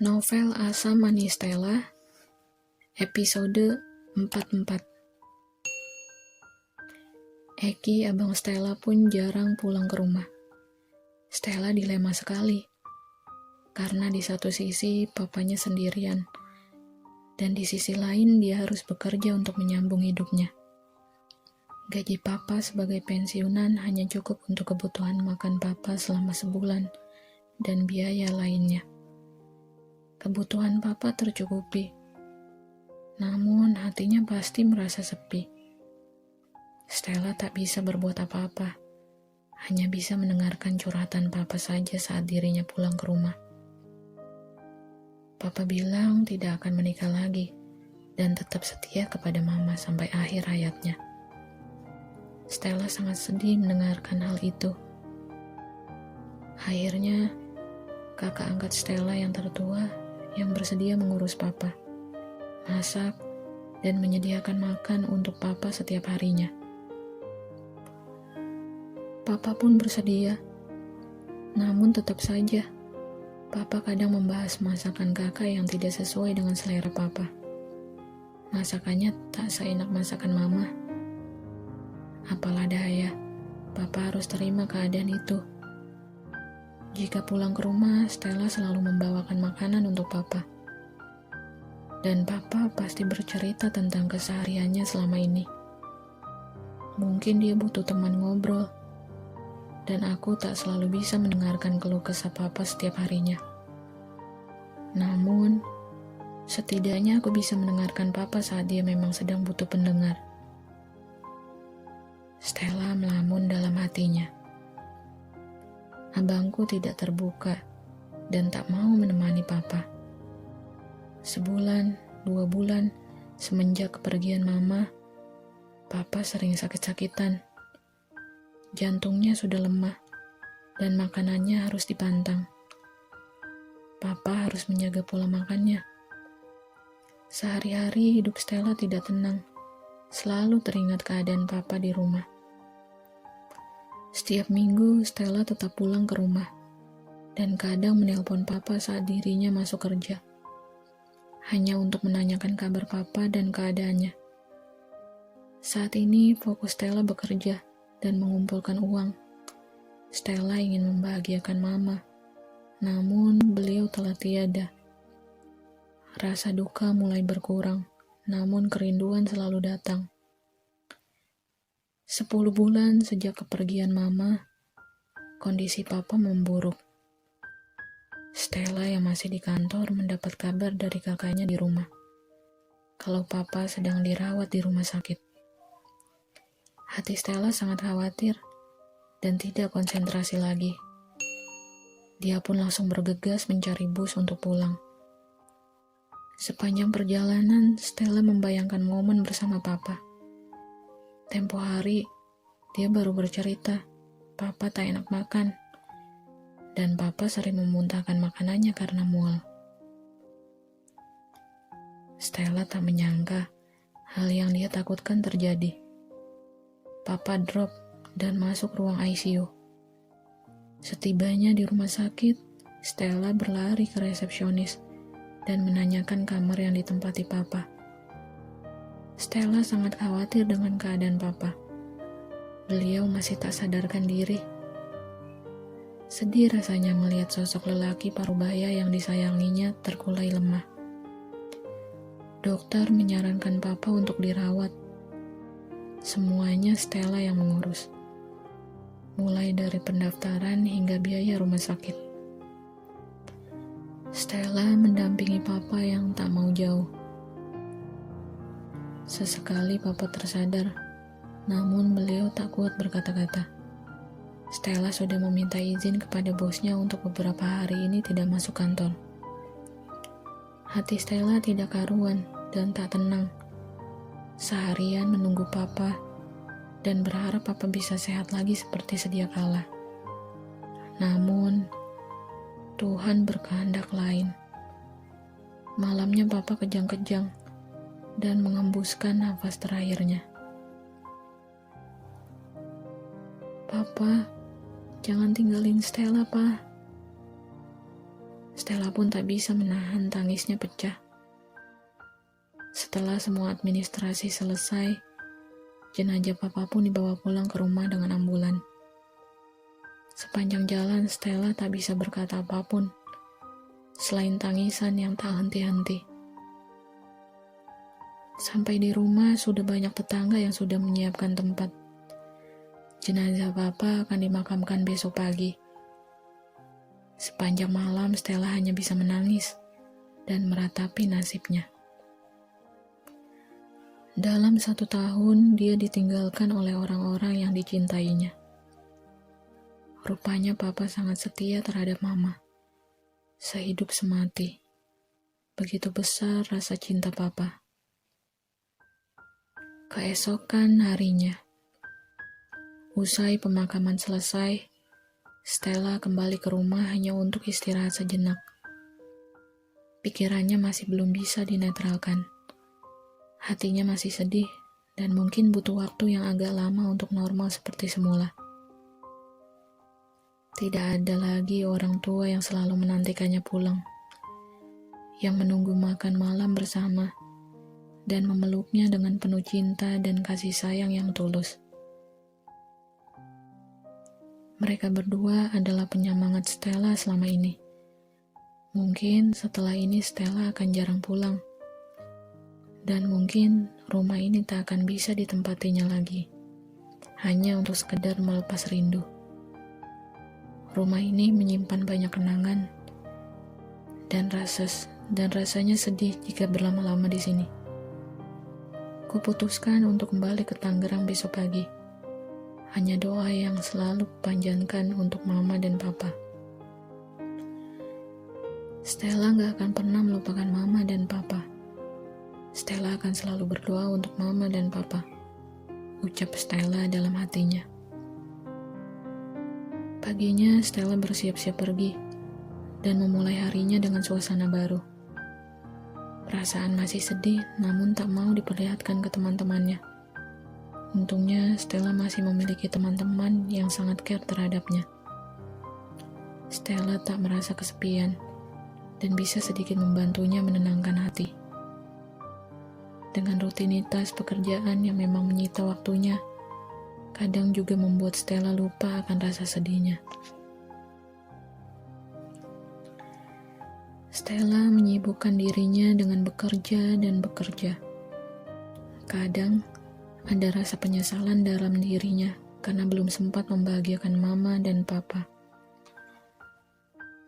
Novel Asam Manis Stella, episode 44. Eki, abang Stella pun jarang pulang ke rumah. Stella dilema sekali, karena di satu sisi papanya sendirian, dan di sisi lain dia harus bekerja untuk menyambung hidupnya. Gaji papa sebagai pensiunan hanya cukup untuk kebutuhan makan papa selama sebulan, dan biaya lainnya. Kebutuhan papa tercukupi, namun hatinya pasti merasa sepi. Stella tak bisa berbuat apa-apa, hanya bisa mendengarkan curhatan papa saja saat dirinya pulang ke rumah. Papa bilang tidak akan menikah lagi, dan tetap setia kepada mama sampai akhir hayatnya. Stella sangat sedih mendengarkan hal itu. Akhirnya, kakak angkat Stella yang tertua yang bersedia mengurus papa, masak, dan menyediakan makan untuk papa setiap harinya. Papa pun bersedia, namun tetap saja, papa kadang membahas masakan kakak yang tidak sesuai dengan selera papa. Masakannya tak seenak masakan mama. Apalah daya, papa harus terima keadaan itu. Jika pulang ke rumah, Stella selalu membawakan makanan untuk papa. Dan papa pasti bercerita tentang kesehariannya selama ini. Mungkin dia butuh teman ngobrol. Dan aku tak selalu bisa mendengarkan keluh kesah papa setiap harinya. Namun, setidaknya aku bisa mendengarkan papa saat dia memang sedang butuh pendengar. Stella melamun dalam hatinya. Abangku tidak terbuka dan tak mau menemani papa. Sebulan, 2 bulan, semenjak kepergian mama, papa sering sakit-sakitan. Jantungnya sudah lemah dan makanannya harus dipantang. Papa harus menjaga pola makannya. Sehari-hari hidup Stella tidak tenang. Selalu teringat keadaan papa di rumah. Setiap minggu Stella tetap pulang ke rumah dan kadang menelpon papa saat dirinya masuk kerja. Hanya untuk menanyakan kabar papa dan keadaannya. Saat ini fokus Stella bekerja dan mengumpulkan uang. Stella ingin membahagiakan mama, namun beliau telah tiada. Rasa duka mulai berkurang, namun kerinduan selalu datang. 10 bulan sejak kepergian mama, kondisi papa memburuk. Stella yang masih di kantor mendapat kabar dari kakaknya di rumah, kalau papa sedang dirawat di rumah sakit. Hati Stella sangat khawatir dan tidak konsentrasi lagi. Dia pun langsung bergegas mencari bus untuk pulang. Sepanjang perjalanan, Stella membayangkan momen bersama papa. Tempo hari, dia baru bercerita, papa tak enak makan, dan papa sering memuntahkan makanannya karena mual. Stella tak menyangka hal yang dia takutkan terjadi. Papa drop dan masuk ruang ICU. Setibanya di rumah sakit, Stella berlari ke resepsionis dan menanyakan kamar yang ditempati papa. Stella sangat khawatir dengan keadaan papa. Beliau masih tak sadarkan diri. Sedih rasanya melihat sosok lelaki parubaya yang disayanginya terkulai lemah. Dokter menyarankan papa untuk dirawat. Semuanya Stella yang mengurus. Mulai dari pendaftaran hingga biaya rumah sakit. Stella mendampingi papa yang tak mau jauh. Sesekali papa tersadar, namun beliau tak kuat berkata-kata. Stella sudah meminta izin kepada bosnya untuk beberapa hari ini tidak masuk kantor. Hati Stella tidak karuan dan tak tenang. Seharian menunggu papa dan berharap papa bisa sehat lagi seperti sedia kala. Namun, Tuhan berkehendak lain. Malamnya papa kejang-kejang dan mengembuskan nafas terakhirnya. Papa, jangan tinggalin Stella, Pa. Stella pun tak bisa menahan tangisnya pecah. Setelah semua administrasi selesai, jenazah papa pun dibawa pulang ke rumah dengan ambulan. Sepanjang jalan, Stella tak bisa berkata apapun, selain tangisan yang tak henti-henti. Sampai di rumah, sudah banyak tetangga yang sudah menyiapkan tempat. Jenazah papa akan dimakamkan besok pagi. Sepanjang malam, Stella hanya bisa menangis dan meratapi nasibnya. Dalam 1 tahun, dia ditinggalkan oleh orang-orang yang dicintainya. Rupanya papa sangat setia terhadap mama. Sehidup semati. Begitu besar rasa cinta papa. Keesokan harinya, usai pemakaman selesai, Stella kembali ke rumah hanya untuk istirahat sejenak. Pikirannya masih belum bisa dinetralkan. Hatinya masih sedih dan mungkin butuh waktu yang agak lama untuk normal seperti semula. Tidak ada lagi orang tua yang selalu menantikannya pulang, yang menunggu makan malam bersama, dan memeluknya dengan penuh cinta dan kasih sayang yang tulus. Mereka berdua adalah penyemangat Stella selama ini. Mungkin setelah ini Stella akan jarang pulang, dan mungkin rumah ini tak akan bisa ditempatinya lagi, hanya untuk sekedar melepas rindu. Rumah ini menyimpan banyak kenangan dan rasanya sedih jika berlama-lama di sini. Kuputuskan untuk kembali ke Tangerang besok pagi. Hanya doa yang selalu kupanjatkan untuk mama dan papa. Stella gak akan pernah melupakan mama dan papa. Stella akan selalu berdoa untuk mama dan papa, ucap Stella dalam hatinya. Paginya, Stella bersiap-siap pergi dan memulai harinya dengan suasana baru. Perasaan masih sedih, namun tak mau diperlihatkan ke teman-temannya. Untungnya, Stella masih memiliki teman-teman yang sangat care terhadapnya. Stella tak merasa kesepian dan bisa sedikit membantunya menenangkan hati. Dengan rutinitas pekerjaan yang memang menyita waktunya, kadang juga membuat Stella lupa akan rasa sedihnya. Stella menyibukkan dirinya dengan bekerja dan bekerja. Kadang ada rasa penyesalan dalam dirinya karena belum sempat membahagiakan mama dan papa.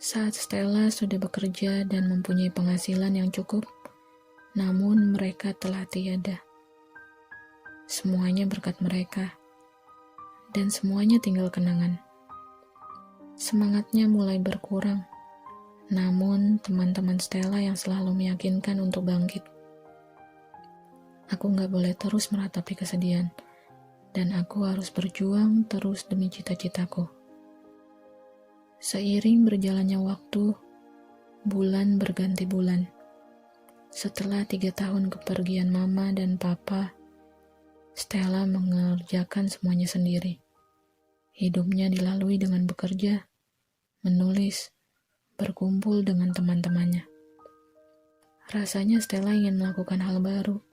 Saat Stella sudah bekerja dan mempunyai penghasilan yang cukup, namun mereka telah tiada. Semuanya berkat mereka. Dan semuanya tinggal kenangan. Semangatnya mulai berkurang, namun teman-teman Stella yang selalu meyakinkan untuk bangkit. Aku gak boleh terus meratapi kesedihan, dan aku harus berjuang terus demi cita-citaku. Seiring berjalannya waktu, bulan berganti bulan. Setelah 3 tahun kepergian mama dan papa, Stella mengerjakan semuanya sendiri. Hidupnya dilalui dengan bekerja, menulis, berkumpul dengan teman-temannya. Rasanya Stella ingin melakukan hal baru,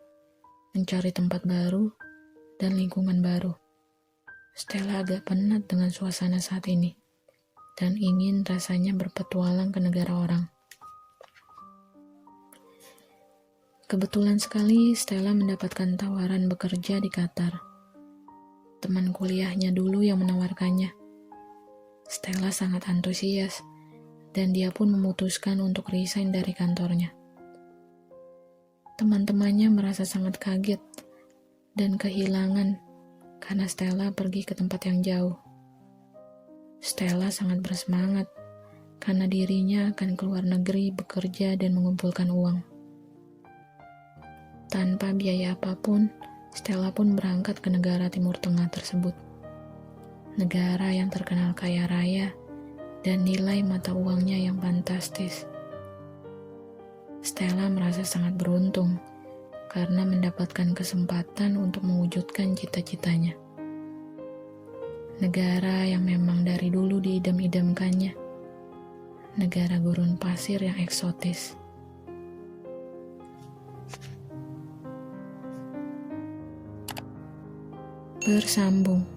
mencari tempat baru, dan lingkungan baru. Stella agak penat dengan suasana saat ini, dan ingin rasanya berpetualang ke negara orang. Kebetulan sekali Stella mendapatkan tawaran bekerja di Qatar. Teman kuliahnya dulu yang menawarkannya. Stella sangat antusias, dan dia pun memutuskan untuk resign dari kantornya. Teman-temannya merasa sangat kaget dan kehilangan karena Stella pergi ke tempat yang jauh. Stella sangat bersemangat karena dirinya akan keluar negeri bekerja dan mengumpulkan uang. Tanpa biaya apapun, Stella pun berangkat ke negara Timur Tengah tersebut. Negara yang terkenal kaya raya dan nilai mata uangnya yang fantastis. Stella merasa sangat beruntung karena mendapatkan kesempatan untuk mewujudkan cita-citanya. Negara yang memang dari dulu diidam-idamkannya. negara gurun pasir yang eksotis. Bersambung.